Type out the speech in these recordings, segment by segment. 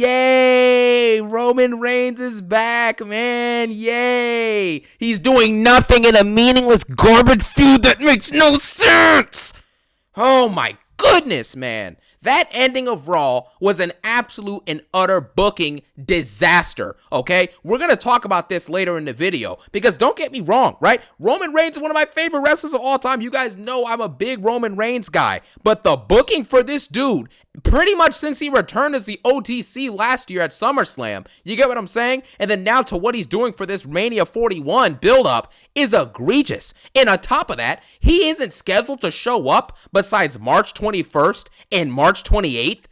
Yay! Roman Reigns is back, man. Yay! He's doing nothing in a meaningless garbage feud that makes no sense. Oh my goodness, man. That ending of Raw was an absolute and utter booking disaster, okay? We're going to talk about this later in the video because don't get me wrong, right? Roman Reigns is one of my favorite wrestlers of all time. You guys know I'm a big Roman Reigns guy, but the booking for this dude, pretty much since he returned as the OTC last year at SummerSlam, you get what I'm saying? And then now to what he's doing for this Mania 41 build-up is egregious. And on top of that, he isn't scheduled to show up besides March 21st and March 28th.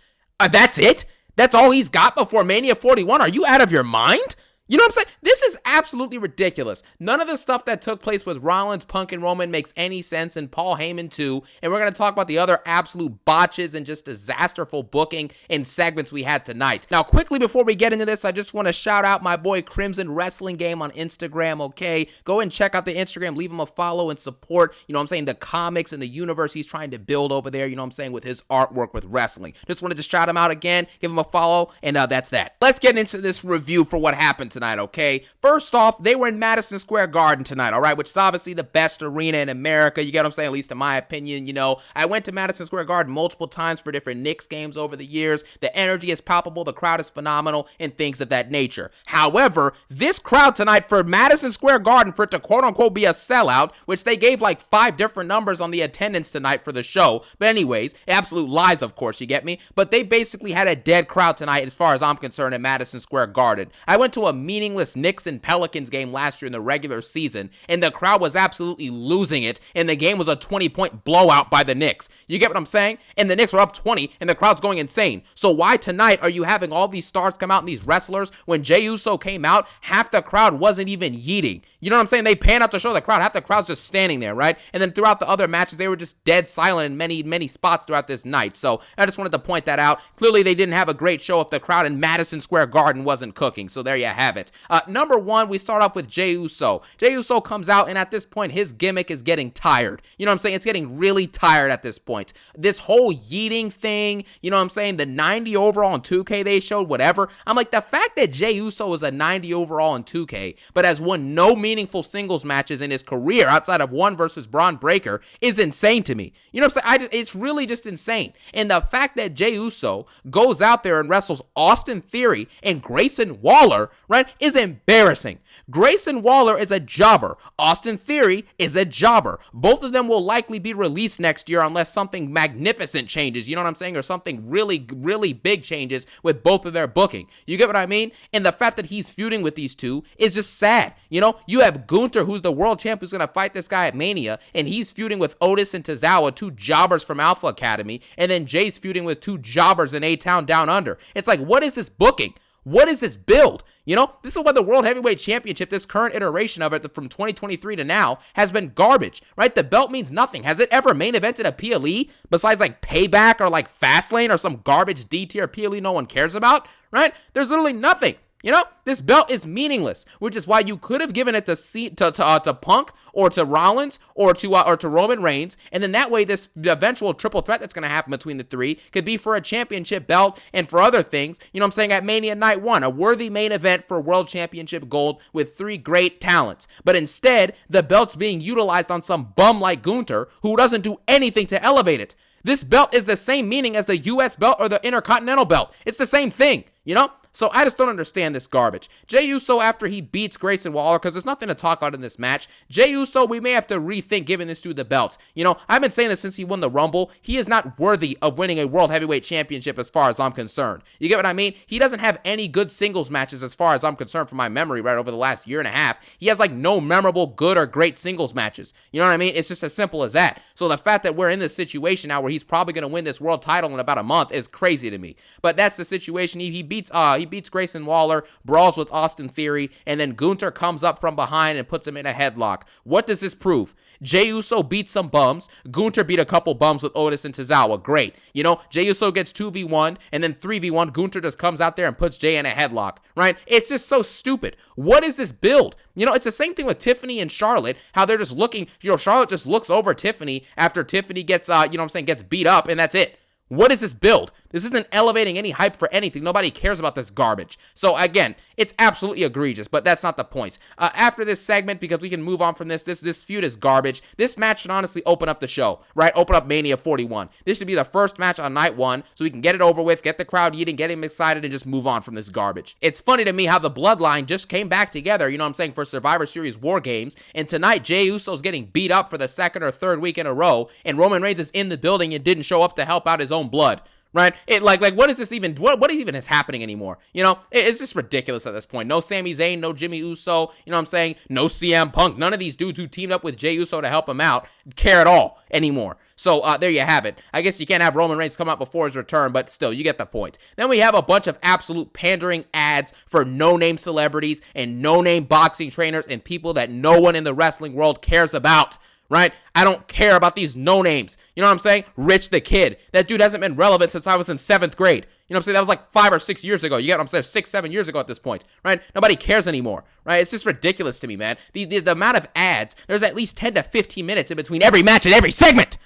That's it? That's all he's got before Mania 41? Are you out of your mind? You know what I'm saying? This is absolutely ridiculous. None of the stuff that took place with Rollins, Punk, and Roman makes any sense, and Paul Heyman too. And we're going to talk about the other absolute botches and just disasterful booking and segments we had tonight. Now, quickly before we get into this, I just want to shout out my boy Crimson Wrestling Game on Instagram, okay? Go and check out the Instagram, leave him a follow and support, you know what I'm saying, the comics and the universe he's trying to build over there, you know what I'm saying, with his artwork with wrestling. Just wanted to shout him out again, give him a follow, and that's that. Let's get into this review for what happened tonight, okay? First off, they were in Madison Square Garden tonight, all right, which is obviously the best arena in America, you get what I'm saying, at least in my opinion, you know. I went to Madison Square Garden multiple times for different Knicks games over the years. The energy is palpable, the crowd is phenomenal, and things of that nature. However, this crowd tonight for Madison Square Garden, for it to quote-unquote be a sellout, which they gave like 5 different numbers on the attendance tonight for the show, but anyways, absolute lies, of course, you get me? But they basically had a dead crowd tonight as far as I'm concerned in Madison Square Garden. I went to a meaningless Knicks and Pelicans game last year in the regular season, and the crowd was absolutely losing it, and the game was a 20-point blowout by the Knicks. You get what I'm saying? And the Knicks were up 20, and the crowd's going insane. So why tonight are you having all these stars come out and these wrestlers? When Jey Uso came out, half the crowd wasn't even yeeting. You know what I'm saying? They pan out to show the crowd. Half the crowd's just standing there, right? And then throughout the other matches, they were just dead silent in many spots throughout this night. So I just wanted to point that out. Clearly, they didn't have a great show if the crowd in Madison Square Garden wasn't cooking. So there you have it. Number one, we start off with Jey Uso. Jey Uso comes out, and at this point, his gimmick is getting tired. You know what I'm saying? It's getting really tired at this point. This whole yeeting thing, you know what I'm saying? The 90 overall in 2K they showed, whatever. I'm like, the fact that Jey Uso is a 90 overall in 2K, but has won no meaningful singles matches in his career outside of one versus Braun Breaker is insane to me. You know what I'm saying? It's really just insane. And the fact that Jey Uso goes out there and wrestles Austin Theory and Grayson Waller, right, is embarrassing. Grayson Waller is a jobber. Austin Theory is a jobber. Both of them will likely be released next year unless something magnificent changes, you know what I'm saying, or something really big changes with both of their booking. You get what I mean? And the fact that he's feuding with these two is just sad. You know, you have Gunther, who's the world champ, who's going to fight this guy at Mania, and he's feuding with Otis and Tozawa, 2 jobbers from Alpha Academy, and then Jay's feuding with 2 jobbers in A-Town Down Under. It's like, what is this booking? What is this build? You know, this is why the World Heavyweight Championship, this current iteration of it from 2023 to now, has been garbage, right? The belt means nothing. Has it ever main evented a PLE besides like Payback or like Fastlane or some garbage D-tier PLE no one cares about, right? There's literally nothing. You know, this belt is meaningless, which is why you could have given it to Punk or to Rollins or to Roman Reigns, and then that way this eventual triple threat that's going to happen between the three could be for a championship belt and for other things. You know what I'm saying? At Mania Night 1, a worthy main event for World Championship Gold with 3 great talents. But instead, the belt's being utilized on some bum like Gunther who doesn't do anything to elevate it. This belt is the same meaning as the US belt or the Intercontinental belt. It's the same thing, you know? So I just don't understand this garbage. Jey Uso, after he beats Grayson Waller, because there's nothing to talk about in this match, Jey Uso, we may have to rethink giving this dude the belt. You know, I've been saying this since he won the Rumble. He is not worthy of winning a World Heavyweight Championship as far as I'm concerned. You get what I mean? He doesn't have any good singles matches as far as I'm concerned from my memory right over the last year and a half. He has like no memorable, good or great singles matches. You know what I mean? It's just as simple as that. So the fact that we're in this situation now where he's probably going to win this world title in about a month is crazy to me. But that's the situation. He beats Grayson Waller, brawls with Austin Theory, and then Gunther comes up from behind and puts him in a headlock. What does this prove? Jey Uso beat some bums. Gunther beat a couple bums with Otis and Tozawa. Great. You know, Jey Uso gets 2v1, and then 3v1, Gunther just comes out there and puts Jey in a headlock, right? It's just so stupid. What is this build? You know, it's the same thing with Tiffany and Charlotte, how they're just looking, you know, Charlotte just looks over Tiffany after Tiffany gets, gets beat up, and that's it. What is this build? This isn't elevating any hype for anything. Nobody cares about this garbage. So again, it's absolutely egregious, but that's not the point. After this segment, because we can move on from this feud is garbage. This match should honestly open up the show, right? Open up Mania 41. This should be the first match on night 1, so we can get it over with, get the crowd eating, get him excited, and just move on from this garbage. It's funny to me how the Bloodline just came back together, you know what I'm saying, for Survivor Series War Games, and tonight Jey Uso's getting beat up for the second or third week in a row, and Roman Reigns is in the building and didn't show up to help out his own blood. Right? It like what is this even? What even is happening anymore? You know, it's just ridiculous at this point. No Sami Zayn, no Jimmy Uso. You know what I'm saying? No CM Punk. None of these dudes who teamed up with Jey Uso to help him out care at all anymore. So there you have it. I guess you can't have Roman Reigns come out before his return, but still, you get the point. Then we have a bunch of absolute pandering ads for no-name celebrities and no-name boxing trainers and people that no one in the wrestling world cares about. Right? I don't care about these no-names. You know what I'm saying? Rich the Kid. That dude hasn't been relevant since I was in 7th grade. You know what I'm saying? That was like 5 or 6 years ago. You get what I'm saying? 6, 7 years ago at this point. Right? Nobody cares anymore. Right? It's just ridiculous to me, man. The amount of ads, there's at least 10 to 15 minutes in between every match and every segment.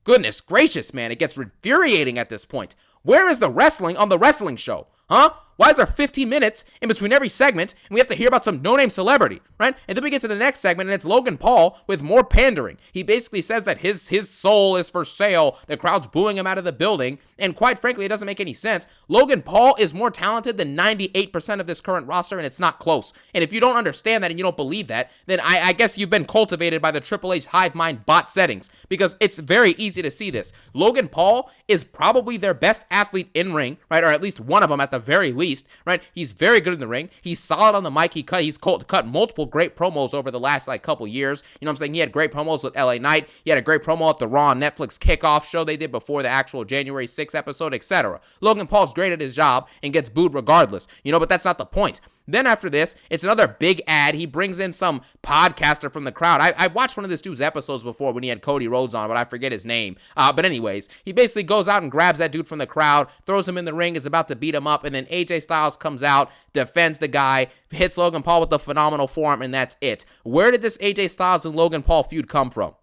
Goodness gracious, man. It gets infuriating at this point. Where is the wrestling on the wrestling show? Huh? Why is there 15 minutes in between every segment and we have to hear about some no-name celebrity, right? And then we get to the next segment and it's Logan Paul with more pandering. He basically says that his soul is for sale. The crowd's booing him out of the building. And quite frankly, it doesn't make any sense. Logan Paul is more talented than 98% of this current roster and it's not close. And if you don't understand that and you don't believe that, then I guess you've been cultivated by the Triple H hive mind bot settings because it's very easy to see this. Logan Paul is probably their best athlete in ring, right? Or at least one of them at the very least. Right? He's very good in the ring. He's solid on the mic. He's cut multiple great promos over the last couple years. You know what I'm saying? He had great promos with LA Knight. He had a great promo at the Raw Netflix kickoff show they did before the actual January 6th episode, etc. Logan Paul's great at his job and gets booed regardless. You know, but that's not the point. Then after this, it's another big ad. He brings in some podcaster from the crowd. I watched one of this dude's episodes before when he had Cody Rhodes on, but I forget his name. But anyways, he basically goes out and grabs that dude from the crowd, throws him in the ring, is about to beat him up, and then AJ Styles comes out, defends the guy, hits Logan Paul with the phenomenal forearm, and that's it. Where did this AJ Styles and Logan Paul feud come from?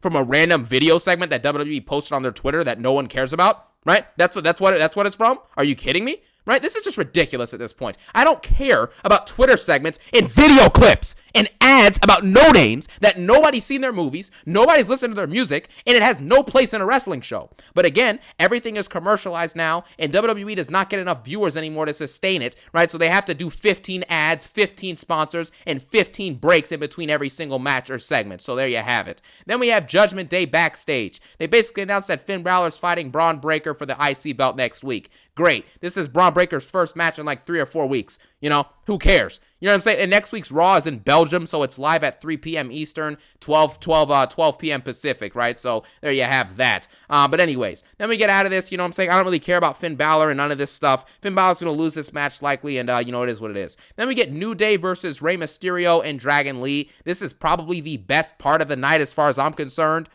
From a random video segment that WWE posted on their Twitter that no one cares about? Right? That's what it's from? Are you kidding me? Right? This is just ridiculous at this point. I don't care about Twitter segments and video clips and ads about no-names that nobody's seen their movies, nobody's listened to their music, and it has no place in a wrestling show. But again, everything is commercialized now, and WWE does not get enough viewers anymore to sustain it, right? So they have to do 15 ads, 15 sponsors, and 15 breaks in between every single match or segment. So there you have it. Then we have Judgment Day backstage. They basically announced that Finn Balor's fighting Braun Breaker for the IC belt next week. Great. This is Braun Breaker's first match in 3 or 4 weeks. You know, who cares? You know what I'm saying? And next week's Raw is in Belgium, so it's live at 3 p.m. Eastern, 12 p.m. Pacific, right? So there you have that. But anyways, then we get out of this, you know what I'm saying? I don't really care about Finn Balor and none of this stuff. Finn Balor's going to lose this match likely, and you know, it is what it is. Then we get New Day versus Rey Mysterio and Dragon Lee. This is probably the best part of the night as far as I'm concerned.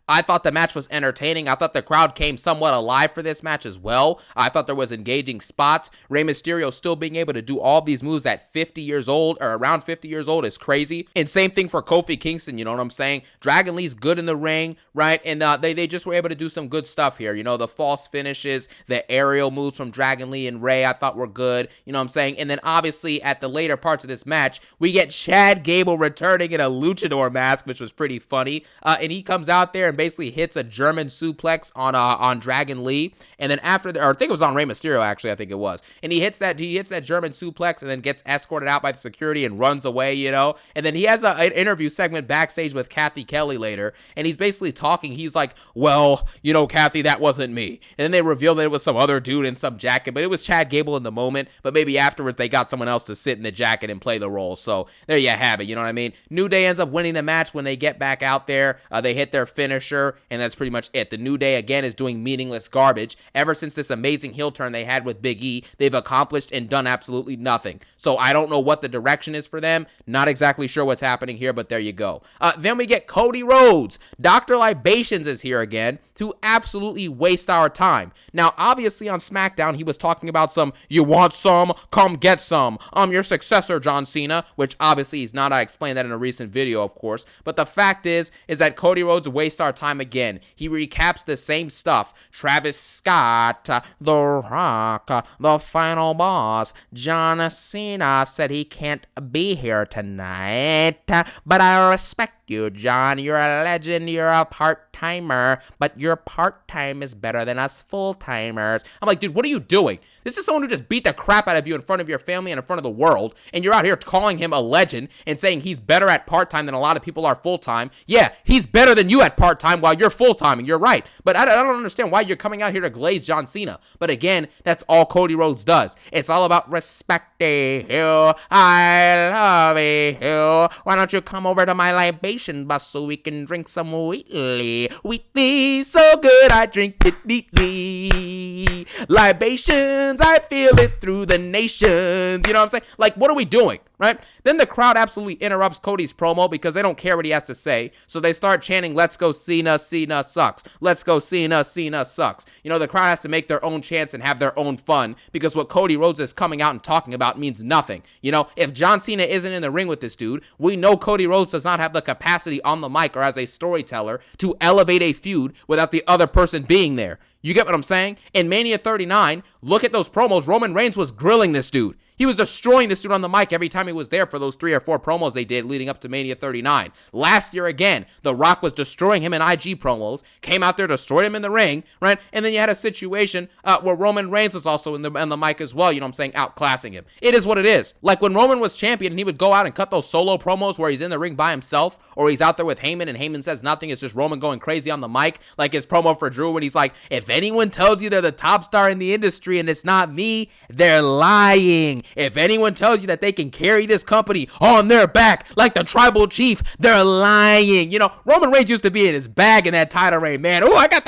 I thought the match was entertaining. I thought the crowd came somewhat alive for this match as well. I thought there was engaging spots. Rey Mysterio still being able to do all these moves at 50 years old or around 50 years old is crazy. And same thing for Kofi Kingston, you know what I'm saying? Dragon Lee's good in the ring, right? And they just were able to do some good stuff here. You know, the false finishes, the aerial moves from Dragon Lee and Rey I thought were good, you know what I'm saying? And then obviously at the later parts of this match, we get Chad Gable returning in a luchador mask, which was pretty funny. And he comes out there and basically hits a German suplex on Dragon Lee, and then after or I think it was on Rey Mysterio actually, I think it was, and he hits that German suplex and then gets escorted out by the security and runs away, you know, and then he has an interview segment backstage with Kathy Kelly later, and he's basically talking, he's like, well, you know, Kathy, that wasn't me, and then they reveal that it was some other dude in some jacket, but it was Chad Gable in the moment, but maybe afterwards they got someone else to sit in the jacket and play the role, so there you have it, you know what I mean? New Day ends up winning the match when they get back out there, they hit their finisher, and that's pretty much it. The New Day, again, is doing meaningless garbage. Ever since this amazing heel turn they had with Big E, they've accomplished and done absolutely nothing. So I don't know what the direction is for them. Not exactly sure what's happening here, but there you go. Then we get Cody Rhodes. Dr. Libations is here again to absolutely waste our time. Now, obviously on SmackDown, he was talking about some, you want some? Come get some. I'm your successor, John Cena, which obviously he's not. I explained that in a recent video, of course. But the fact is that Cody Rhodes wastes our time again. He recaps the same stuff. Travis Scott, The Rock, the final boss, John Cena said he can't be here tonight, but I respect you, John. You're a legend. You're a part-timer, but your part-time is better than us full-timers. I'm like, dude, what are you doing? This is someone who just beat the crap out of you in front of your family and in front of the world, and you're out here calling him a legend and saying he's better at part-time than a lot of people are full-time. Yeah, he's better than you at part-time while you're full-time, and you're right. But I don't understand why you're coming out here to glaze John Cena. But again, that's all Cody Rhodes does. It's all about respecting you. I love you. Why don't you come over to my libation bus so we can drink some Wheatley? Wheatley, so good I drink it neatly. Libations, I feel it through the nations. You know what I'm saying? Like, what are we doing, right? Then the crowd absolutely interrupts Cody's promo because they don't care what he has to say. So they start chanting, let's go Cena, Cena sucks. Let's go Cena, Cena sucks. You know, the crowd has to make their own chants and have their own fun because what Cody Rhodes is coming out and talking about means nothing. You know, if John Cena isn't in the ring with this dude, we know Cody Rhodes does not have the capacity on the mic or as a storyteller to elevate a feud without the other person being there. You get what I'm saying? In Mania 39, look at those promos. Roman Reigns was grilling this dude. He was destroying this dude on the mic every time he was there for those 3 or 4 promos they did leading up to Mania 39. Last year again, The Rock was destroying him in IG promos, came out there, destroyed him in the ring, right? And then you had a situation where Roman Reigns was also in the mic as well, you know what I'm saying, outclassing him. It is what it is. Like when Roman was champion and he would go out and cut those solo promos where he's in the ring by himself or he's out there with Heyman and Heyman says nothing, it's just Roman going crazy on the mic, like his promo for Drew when he's like, if anyone tells you they're the top star in the industry and it's not me, they're lying. If anyone tells you that they can carry this company on their back like the tribal chief, they're lying. You know, Roman Reigns used to be in his bag in that title reign, man. Oh, I got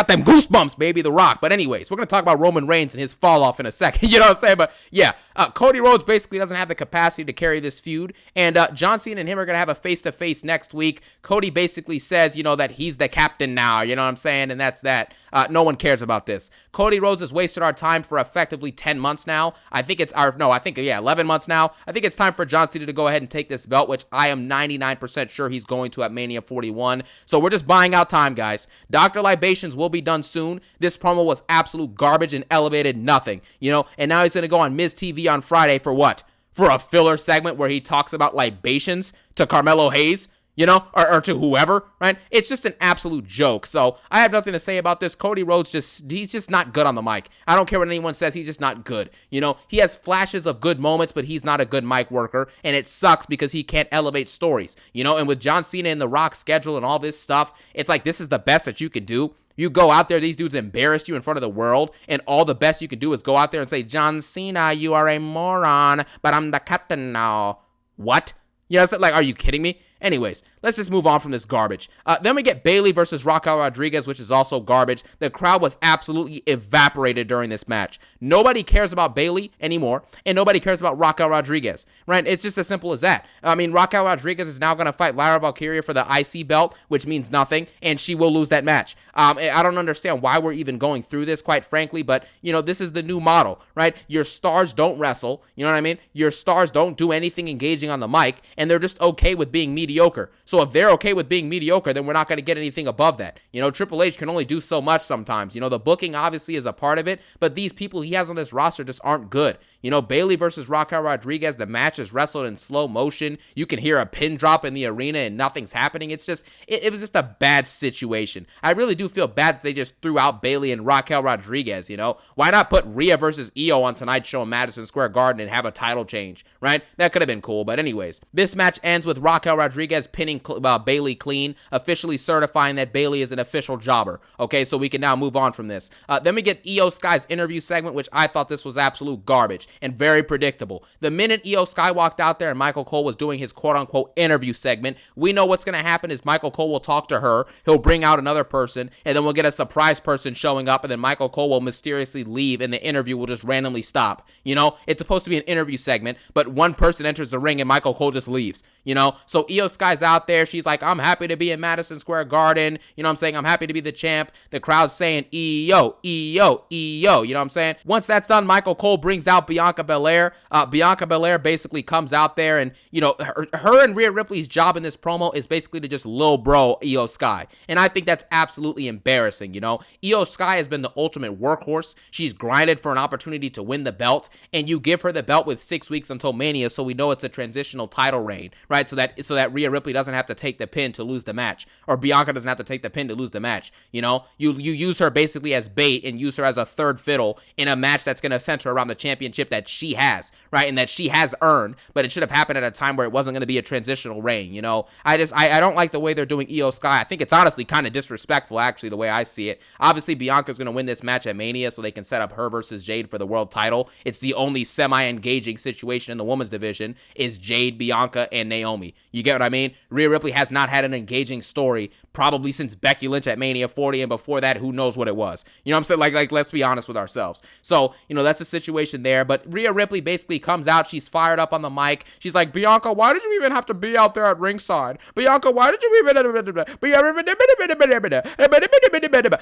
them goosebumps, baby, The Rock. But anyways, we're going to talk about Roman Reigns and his fall off in a second. You know what I'm saying? But yeah, Cody Rhodes basically doesn't have the capacity to carry this feud. And John Cena and him are going to have a face-to-face next week. Cody basically says, you know, that he's the captain now. You know what I'm saying? And that's that. No one cares about this. Cody Rhodes has wasted our time for effectively 10 months now. I think 11 months now. I think it's time for John Cena to go ahead and take this belt, which I am 99% sure he's going to at Mania 41. So we're just buying out time, guys. Dr. Libations will be done soon. This promo was absolute garbage and elevated nothing, you know, and now he's going to go on Miz TV on Friday for what? For a filler segment where he talks about libations to Carmelo Hayes, you know, or to whoever, right? It's just an absolute joke. So I have nothing to say about this. Cody Rhodes he's just not good on the mic. I don't care what anyone says. He's just not good. You know, he has flashes of good moments, but he's not a good mic worker. And it sucks because he can't elevate stories, you know, and with John Cena and The Rock schedule and all this stuff, it's like, this is the best that you could do. You go out there, these dudes embarrassed you in front of the world, and all the best you can do is go out there and say, John Cena, you are a moron, but I'm the captain now. What? You know, it's like, are you kidding me? Anyways, let's just move on from this garbage. Then we get Bayley versus Raquel Rodriguez, which is also garbage. The crowd was absolutely evaporated during this match. Nobody cares about Bayley anymore, and nobody cares about Raquel Rodriguez, right? It's just as simple as that. I mean, Raquel Rodriguez is now going to fight Lyra Valkyria for the IC belt, which means nothing, and she will lose that match. I don't understand why we're even going through this, quite frankly, but, you know, this is the new model, right? Your stars don't wrestle, you know what I mean? Your stars don't do anything engaging on the mic, and they're just okay with being mediocre. So if they're okay with being mediocre, then we're not going to get anything above that. You know, Triple H can only do so much sometimes. You know, the booking obviously is a part of it, but these people he has on this roster just aren't good. You know, Bayley versus Raquel Rodriguez, the match is wrestled in slow motion. You can hear a pin drop in the arena and nothing's happening. It's just, it was just a bad situation. I really do feel bad that they just threw out Bayley and Raquel Rodriguez, you know. Why not put Rhea versus Io on tonight's show in Madison Square Garden and have a title change, right? That could have been cool, but anyways. This match ends with Raquel Rodriguez pinning Bayley clean, officially certifying that Bayley is an official jobber. Okay, so we can now move on from this. Then we get Io Sky's interview segment, which I thought this was absolute garbage and very predictable. The minute Io Sky walked out there and Michael Cole was doing his quote-unquote interview segment, we know what's going to happen is Michael Cole will talk to her, he'll bring out another person, and then we'll get a surprise person showing up, and then Michael Cole will mysteriously leave, and the interview will just randomly stop. You know, it's supposed to be an interview segment, but one person enters the ring and Michael Cole just leaves. you know? So Io Sky's out there. She's like, I'm happy to be in Madison Square Garden. You know what I'm saying? I'm happy to be the champ. The crowd's saying, Io, Io, Io. You know what I'm saying? Once that's done, Michael Cole brings out Bianca Belair. Bianca Belair basically comes out there and, you know, her and Rhea Ripley's job in this promo is basically to just lil bro Io Sky. And I think that's absolutely embarrassing, you know? Io Sky has been the ultimate workhorse. She's grinded for an opportunity to win the belt, and you give her the belt with 6 weeks until Mania, so we know it's a transitional title reign, right? So that Rhea Ripley doesn't have to take the pin to lose the match, or Bianca doesn't have to take the pin to lose the match, you know? You use her basically as bait and use her as a third fiddle in a match that's going to center around the championship that she has, right? And that she has earned, but it should have happened at a time where it wasn't going to be a transitional reign, you know? I don't like the way they're doing Io Sky. I think it's honestly kind of disrespectful, actually, the way I see it. Obviously, Bianca's going to win this match at Mania so they can set up her versus Jade for the world title. It's the only semi-engaging situation in the women's division is Jade, Bianca, and Naomi. You get what I mean? Rhea Ripley has not had an engaging story probably since Becky Lynch at Mania 40, and before that, who knows what it was. You know what I'm saying? Like let's be honest with ourselves. So, you know, that's the situation there. But Rhea Ripley basically comes out. She's fired up on the mic. She's like, Bianca, why did you even have to be out there at ringside? Bianca, why did you even...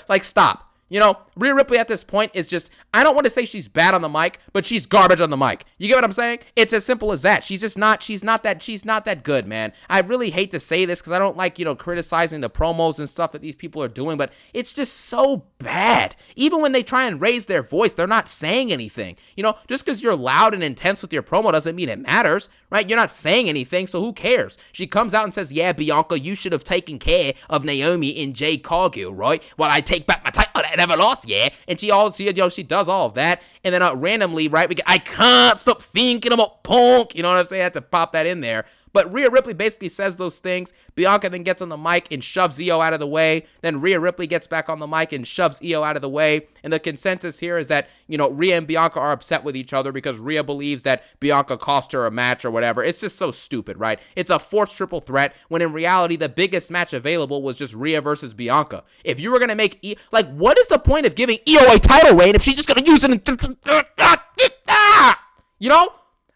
Like, stop. You know, Rhea Ripley at this point is just, I don't want to say she's bad on the mic, but she's garbage on the mic. You get what I'm saying? It's as simple as that. She's not that good, man. I really hate to say this because I don't like, you know, criticizing the promos and stuff that these people are doing, but it's just so bad. Even when they try and raise their voice, they're not saying anything. You know, just because you're loud and intense with your promo doesn't mean it matters, right? You're not saying anything, so who cares? She comes out and says, yeah, Bianca, you should have taken care of Naomi and Jade Cargill, right? While I take back my title. Never lost, yeah. And she does all of that, and then randomly, right, I can't stop thinking about Punk. You know what I'm saying? I had to pop that in there. But Rhea Ripley basically says those things. Bianca then gets on the mic and shoves Io out of the way. Then Rhea Ripley gets back on the mic and shoves Io out of the way. And the consensus here is that, you know, Rhea and Bianca are upset with each other because Rhea believes that Bianca cost her a match or whatever. It's just so stupid, right? It's a forced triple threat when in reality the biggest match available was just Rhea versus Bianca. If you were going to make, like, what is the point of giving Io a title reign if she's just going to use it you know?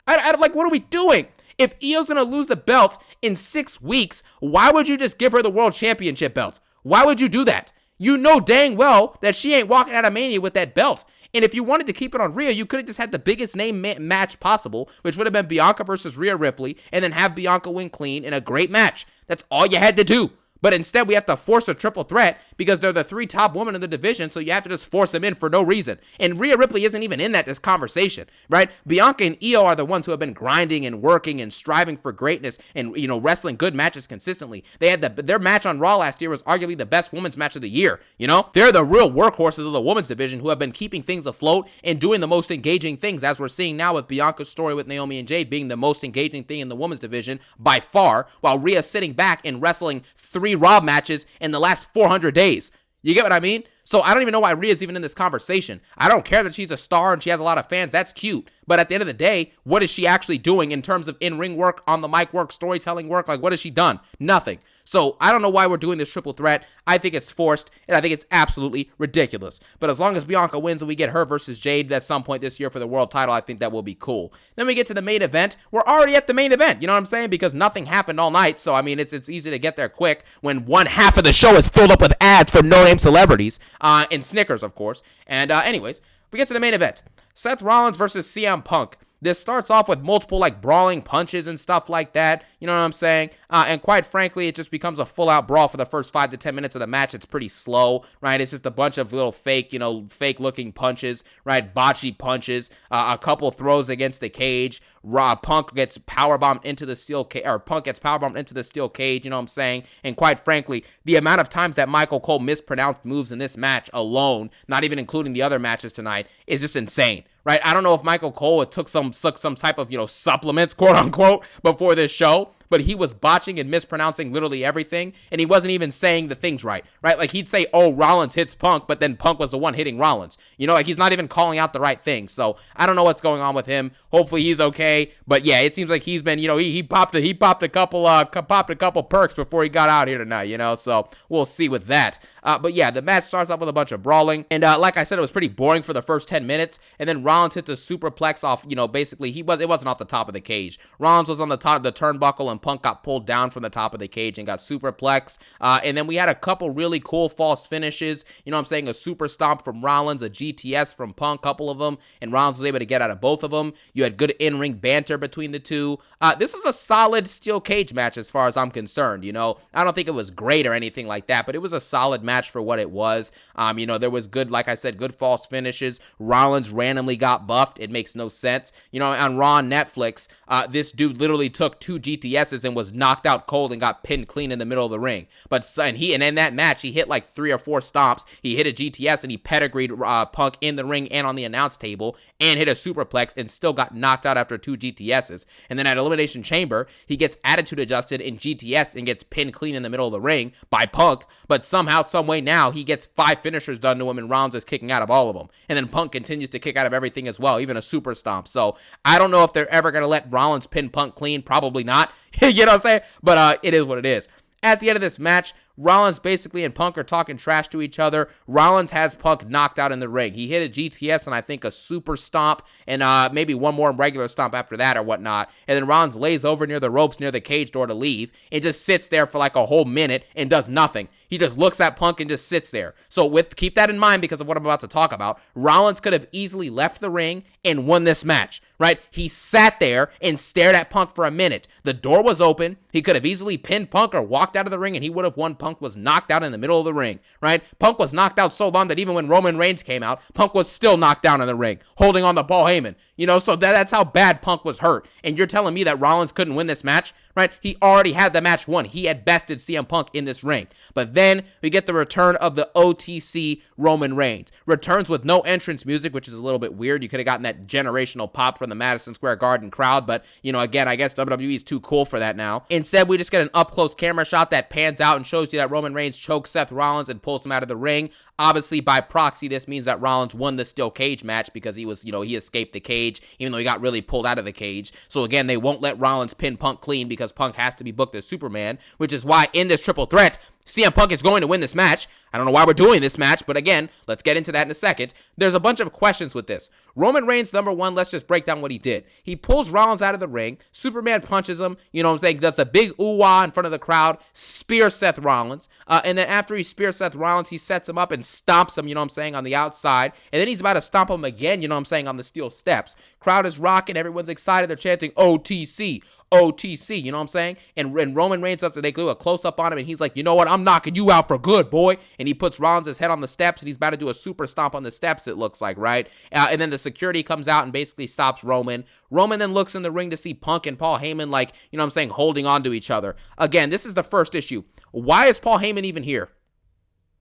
Like, what are we doing? If Io's going to lose the belt in 6 weeks, why would you just give her the world championship belt? Why would you do that? You know dang well that she ain't walking out of Mania with that belt. And if you wanted to keep it on Rhea, you could have just had the biggest name match possible, which would have been Bianca versus Rhea Ripley, and then have Bianca win clean in a great match. That's all you had to do. But instead, we have to force a triple threat because they're the 3 top women in the division, so you have to just force them in for no reason. And Rhea Ripley isn't even in this conversation, right? Bianca and Io are the ones who have been grinding and working and striving for greatness and, you know, wrestling good matches consistently. They had their match on Raw last year was arguably the best women's match of the year, you know? They're the real workhorses of the women's division who have been keeping things afloat and doing the most engaging things, as we're seeing now with Bianca's story with Naomi and Jade being the most engaging thing in the women's division by far, while Rhea's sitting back and wrestling 3 Raw matches in the last 400 days. You get what I mean? So I don't even know why Rhea's even in this conversation. I don't care that she's a star and she has a lot of fans. That's cute. But at the end of the day, what is she actually doing in terms of in-ring work, on the mic work, storytelling work? Like, what has she done? Nothing. So I don't know why we're doing this triple threat. I think it's forced, and I think it's absolutely ridiculous. But as long as Bianca wins and we get her versus Jade at some point this year for the world title, I think that will be cool. Then we get to the main event. We're already at the main event, you know what I'm saying? Because nothing happened all night, so I mean, it's easy to get there quick when one half of the show is filled up with ads for no-name celebrities, and Snickers, of course. And anyways, we get to the main event. Seth Rollins versus CM Punk. This starts off with multiple, like, brawling punches and stuff like that. You know what I'm saying? And quite frankly, it just becomes a full-out brawl for the first 5 to 10 minutes of the match. It's pretty slow, right? It's just a bunch of little fake, you know, fake-looking punches, right? Botchy punches. A couple throws against the cage. Punk gets powerbombed into the steel cage, or Punk gets powerbombed into the steel cage, you know what I'm saying? And quite frankly, the amount of times that Michael Cole mispronounced moves in this match alone, not even including the other matches tonight, is just insane, right? I don't know if Michael Cole took some type of, you know, supplements, quote unquote, before this show, but he was botching and mispronouncing literally everything, and he wasn't even saying the things right? Like, he'd say, oh, Rollins hits Punk, but then Punk was the one hitting Rollins. You know, like, he's not even calling out the right things. So I don't know what's going on with him. Hopefully he's okay. But yeah, it seems like he's been, you know, he popped a couple perks before he got out here tonight, you know. So we'll see with that. But yeah, the match starts off with a bunch of brawling, and like I said, it was pretty boring for the first 10 minutes, and then Rollins hits a superplex off, you know, basically it wasn't off the top of the cage. Rollins was on the top of the turnbuckle and Punk got pulled down from the top of the cage and got superplexed. And then we had a couple really cool false finishes. You know what I'm saying? A super stomp from Rollins, a GTS from Punk, couple of them, and Rollins was able to get out of both of them. You had good in-ring banter between the two. This is a solid steel cage match as far as I'm concerned. You know, I don't think it was great or anything like that, but it was a solid match for what it was. You know, there was good, like I said, good false finishes. Rollins randomly got buffed. It makes no sense. You know, on Raw on Netflix, this dude literally took 2 GTSs and was knocked out cold and got pinned clean in the middle of the ring. But and in that match, he hit like 3 or 4 stomps. He hit a GTS and he pedigreed Punk in the ring and on the announce table and hit a superplex and still got knocked out after 2 GTSs. And then at Elimination Chamber, he gets attitude adjusted in GTS and gets pinned clean in the middle of the ring by Punk. But somehow, some way now, he gets 5 finishers done to him and Rollins is kicking out of all of them. And then Punk continues to kick out of everything as well, even a super stomp. So I don't know if they're ever going to let Rollins pin Punk clean. Probably not. You know what I'm saying? But it is what it is. At the end of this match, Rollins basically and Punk are talking trash to each other. Rollins has Punk knocked out in the ring. He hit a GTS and I think a super stomp and maybe one more regular stomp after that or whatnot. And then Rollins lays over near the ropes near the cage door to leave and just sits there for like a whole minute and does nothing. He just looks at Punk and just sits there. So keep that in mind because of what I'm about to talk about. Rollins could have easily left the ring and won this match, right? He sat there and stared at Punk for a minute. The door was open. He could have easily pinned Punk or walked out of the ring and he would have won. Punk was knocked out in the middle of the ring, right? Punk was knocked out so long that even when Roman Reigns came out, Punk was still knocked down in the ring, holding on to Paul Heyman. You know, so that's how bad Punk was hurt. And you're telling me that Rollins couldn't win this match? Right? He already had the match won. He had bested CM Punk in this ring. But then we get the return of the OTC Roman Reigns. Returns with no entrance music, which is a little bit weird. You could have gotten that generational pop from the Madison Square Garden crowd. But, you know, again, I guess WWE is too cool for that now. Instead, we just get an up-close camera shot that pans out and shows you that Roman Reigns chokes Seth Rollins and pulls him out of the ring. Obviously, by proxy, this means that Rollins won the steel cage match because he was, you know, he escaped the cage, even though he got really pulled out of the cage. So again, they won't let Rollins pin Punk clean because Punk has to be booked as Superman, which is why in this triple threat, CM Punk is going to win this match. I don't know why we're doing this match, but again, let's get into that in a second. There's a bunch of questions with this. Roman Reigns, number one, let's just break down what he did. He pulls Rollins out of the ring. Superman punches him, you know what I'm saying, does a big ooh-wah in front of the crowd, spears Seth Rollins, and then after he spears Seth Rollins, he sets him up and stomps him, you know what I'm saying, on the outside, and then he's about to stomp him again, you know what I'm saying, on the steel steps. Crowd is rocking, everyone's excited, they're chanting OTC. OTC, you know what I'm saying? And Roman Reigns does it. They do a close-up on him, and he's like, you know what? I'm knocking you out for good, boy. And he puts Rollins' head on the steps, and he's about to do a super stomp on the steps, it looks like, right? And then the security comes out and basically stops Roman. Roman then looks in the ring to see Punk and Paul Heyman, like, you know what I'm saying, holding on to each other. Again, this is the first issue. Why is Paul Heyman even here?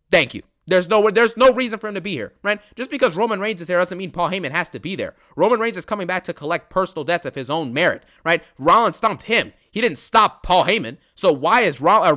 Thank you. There's no reason for him to be here, right? Just because Roman Reigns is here doesn't mean Paul Heyman has to be there. Roman Reigns is coming back to collect personal debts of his own merit, right? Rollins stomped him. He didn't stop Paul Heyman. So why is Paul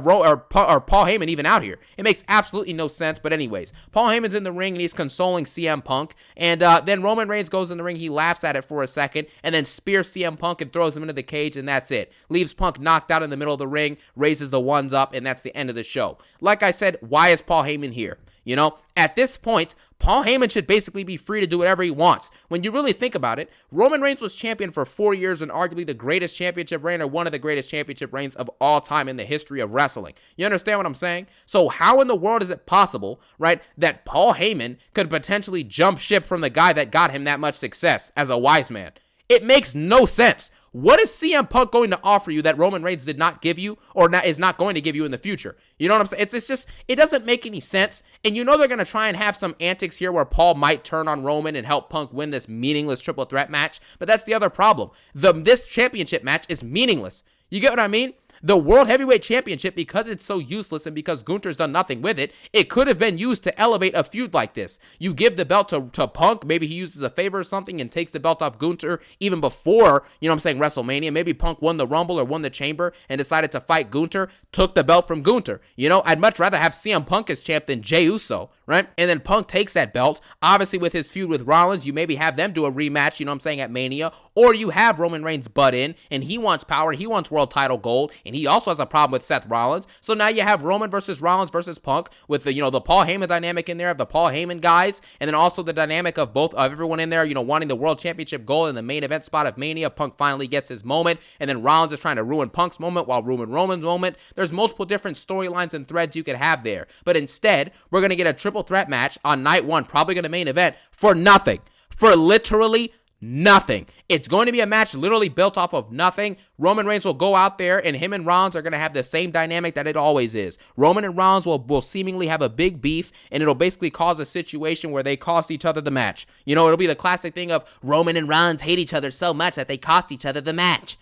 Heyman even out here? It makes absolutely no sense. But anyways, Paul Heyman's in the ring and he's consoling CM Punk. And then Roman Reigns goes in the ring. He laughs at it for a second and then spears CM Punk and throws him into the cage. And that's it. Leaves Punk knocked out in the middle of the ring, raises the ones up, and that's the end of the show. Like I said, why is Paul Heyman here? You know, at this point, Paul Heyman should basically be free to do whatever he wants. When you really think about it, Roman Reigns was champion for 4 years and arguably the greatest championship reign or one of the greatest championship reigns of all time in the history of wrestling. You understand what I'm saying? So how in the world is it possible, right, that Paul Heyman could potentially jump ship from the guy that got him that much success as a wise man? It makes no sense. What is CM Punk going to offer you that Roman Reigns did not give you or is not going to give you in the future? You know what I'm saying? It's just, it doesn't make any sense. And you know they're going to try and have some antics here where Paul might turn on Roman and help Punk win this meaningless triple threat match. But that's the other problem. This championship match is meaningless. You get what I mean? The World Heavyweight Championship, because it's so useless and because Gunther's done nothing with it, it could have been used to elevate a feud like this. You give the belt to Punk, maybe he uses a favor or something and takes the belt off Gunther even before, you know what I'm saying, WrestleMania. Maybe Punk won the Rumble or won the Chamber and decided to fight Gunther, took the belt from Gunther. You know, I'd much rather have CM Punk as champ than Jey Uso, right? And then Punk takes that belt. Obviously, with his feud with Rollins, you maybe have them do a rematch, you know what I'm saying, at Mania. Or you have Roman Reigns butt in, and he wants power, he wants world title gold, and he also has a problem with Seth Rollins. So now you have Roman versus Rollins versus Punk with the, the Paul Heyman dynamic in there of the Paul Heyman guys, and then also the dynamic of everyone in there, wanting the world championship gold in the main event spot of Mania. Punk finally gets his moment, and then Rollins is trying to ruin Punk's moment while ruin Roman's moment. There's multiple different storylines and threads you could have there. But instead, we're going to get a triple threat match on night one, probably going to main event, for nothing. For literally nothing. It's going to be a match literally built off of nothing. Roman Reigns will go out there, and him and Rollins are going to have the same dynamic that it always is. Roman and Rollins will seemingly have a big beef, and it'll basically cause a situation where they cost each other the match. It'll be the classic thing of Roman and Rollins hate each other so much that they cost each other the match.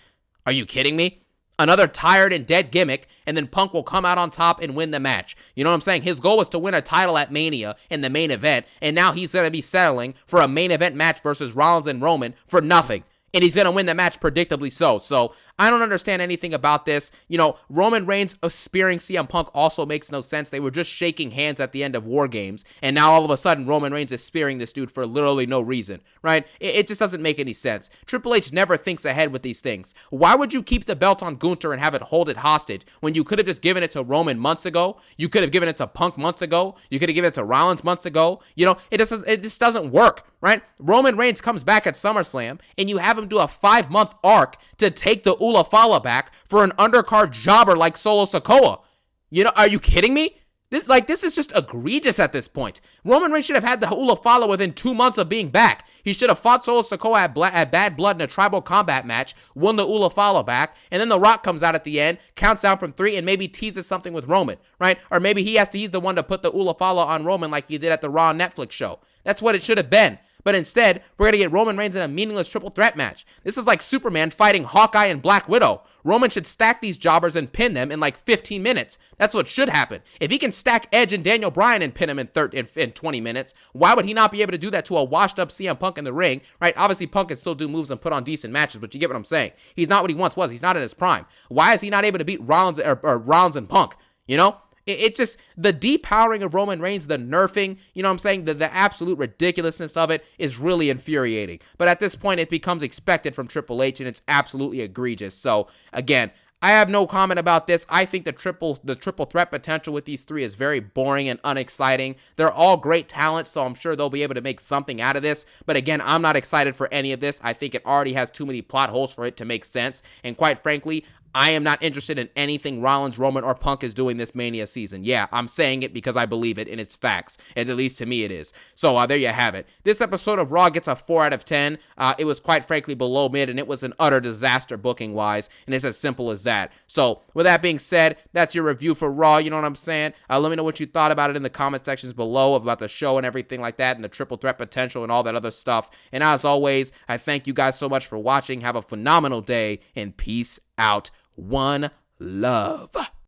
Are you kidding me? Another tired and dead gimmick, and then Punk will come out on top and win the match. You know what I'm saying? His goal was to win a title at Mania in the main event, and now he's going to be settling for a main event match versus Rollins and Roman for nothing. And he's going to win the match predictably so. So I don't understand anything about this. Roman Reigns spearing CM Punk also makes no sense. They were just shaking hands at the end of War Games, and now all of a sudden Roman Reigns is spearing this dude for literally no reason, right? It just doesn't make any sense. Triple H never thinks ahead with these things. Why would you keep the belt on Gunther and have it hold it hostage when you could have just given it to Roman months ago? You could have given it to Punk months ago. You could have given it to Rollins months ago. It just doesn't work, right? Roman Reigns comes back at SummerSlam, and you have him do a 5-month arc to take the Ula Fala back for an undercard jobber like Solo Sikoa. Are you kidding me? This is just egregious at this point. Roman Reigns should have had the Ula Fala within 2 months of being back. He should have fought Solo Sikoa at Bad Blood in a tribal combat match, won the Ula Fala back, and then The Rock comes out at the end, counts down from 3, and maybe teases something with Roman, right? Or maybe he's the one to put the Ula Fala on Roman like he did at the Raw Netflix show. That's what it should have been. But instead, we're going to get Roman Reigns in a meaningless triple threat match. This is like Superman fighting Hawkeye and Black Widow. Roman should stack these jobbers and pin them in like 15 minutes. That's what should happen. If he can stack Edge and Daniel Bryan and pin him in 20 minutes, why would he not be able to do that to a washed up CM Punk in the ring, right? Obviously, Punk can still do moves and put on decent matches, but you get what I'm saying. He's not what he once was. He's not in his prime. Why is he not able to beat Rollins or Rollins and Punk, It just, the depowering of Roman Reigns, the nerfing, the absolute ridiculousness of it is really infuriating. But at this point, it becomes expected from Triple H, and it's absolutely egregious. So, again, I have no comment about this. I think the triple threat potential with these three is very boring and unexciting. They're all great talents, so I'm sure they'll be able to make something out of this. But again, I'm not excited for any of this. I think it already has too many plot holes for it to make sense. And quite frankly, I am not interested in anything Rollins, Roman, or Punk is doing this Mania season. Yeah, I'm saying it because I believe it, and it's facts. And at least to me it is. So there you have it. This episode of Raw gets a 4 out of 10. It was quite frankly below mid, and it was an utter disaster booking-wise, and it's as simple as that. So with that being said, that's your review for Raw, you know what I'm saying? Let me know what you thought about it in the comment sections below about the show and everything like that, and the triple threat potential and all that other stuff. And as always, I thank you guys so much for watching. Have a phenomenal day, and peace out. One love.